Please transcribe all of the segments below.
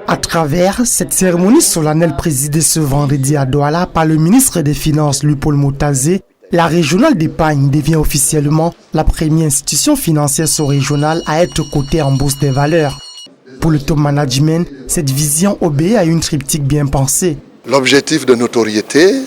À travers cette cérémonie solennelle présidée ce vendredi à Douala par le ministre des Finances Louis-Paul Motazé, la régionale d'épargne devient officiellement la première institution financière sous-régionale à être cotée en bourse des valeurs. Pour le top management, cette vision obéit à une triptyque bien pensée. L'objectif de notoriété,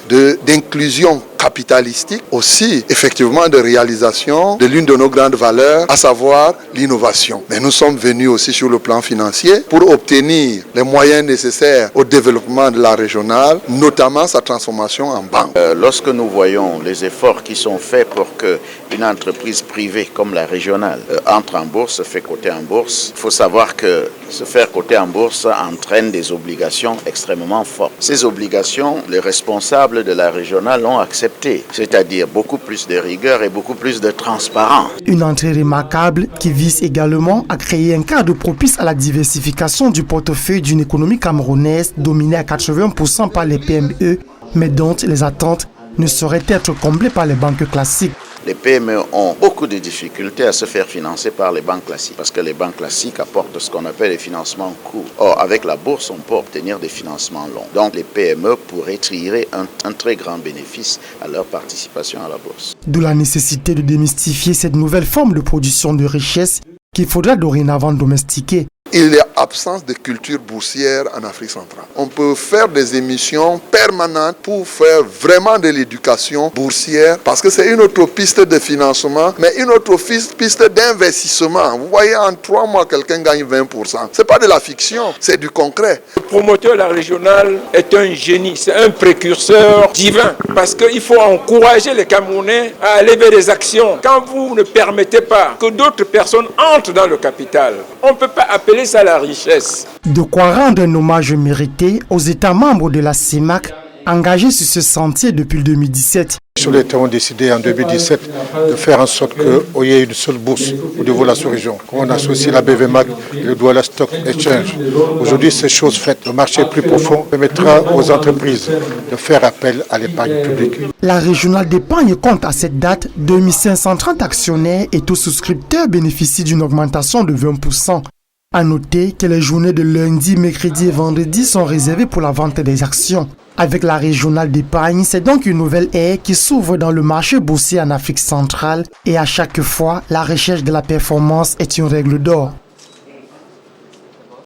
d'inclusion capitalistique, aussi effectivement de réalisation de l'une de nos grandes valeurs, à savoir l'innovation. Mais nous sommes venus aussi sur le plan financier pour obtenir les moyens nécessaires au développement de la régionale, notamment sa transformation en banque. Lorsque nous voyons les efforts qui sont faits pour qu'une entreprise privée comme la régionale entre en bourse, se fait coter en bourse, il faut savoir que se faire coter en bourse entraîne des obligations extrêmement fortes. Ces obligations, les responsables de la régionale l'ont accepté. C'est-à-dire beaucoup plus de rigueur et beaucoup plus de transparence. Une entrée remarquable qui vise également à créer un cadre propice à la diversification du portefeuille d'une économie camerounaise dominée à 80% par les PME, mais dont les attentes ne sauraient être comblées par les banques classiques. Les PME ont beaucoup de difficultés à se faire financer par les banques classiques parce que les banques classiques apportent ce qu'on appelle les financements courts. Or, avec la bourse, on peut obtenir des financements longs. Donc, les PME pourraient tirer un très grand bénéfice à leur participation à la bourse. D'où la nécessité de démystifier cette nouvelle forme de production de richesse qu'il faudra dorénavant domestiquer. Il y a absence de culture boursière en Afrique centrale. On peut faire des émissions permanentes pour faire vraiment de l'éducation boursière parce que c'est une autre piste de financement, mais une autre piste d'investissement. Vous voyez, en 3 mois, quelqu'un gagne 20%. Ce n'est pas de la fiction, c'est du concret. Le promoteur de la régionale est un génie, c'est un précurseur divin parce qu'il faut encourager les Camerounais à aller vers des actions. Quand vous ne permettez pas que d'autres personnes entrent dans le capital, on ne peut pas appeler ça la richesse. De quoi rendre un hommage mérité aux États membres de la CEMAC engagés sur ce sentier depuis le 2017. Sur les terrains, ont décidé en 2017 de faire en sorte qu'il y ait une seule bourse au niveau de la sous-région. On associe la BVMAC et le Douala Stock Exchange. Aujourd'hui, ces choses faites, le marché plus profond permettra aux entreprises de faire appel à l'épargne publique. La régionale d'épargne compte à cette date 2530 actionnaires et tous souscripteurs bénéficient d'une augmentation de 20%. À noter que les journées de lundi, mercredi et vendredi sont réservées pour la vente des actions. Avec la régionale d'épargne, c'est donc une nouvelle ère qui s'ouvre dans le marché boursier en Afrique centrale et à chaque fois, la recherche de la performance est une règle d'or.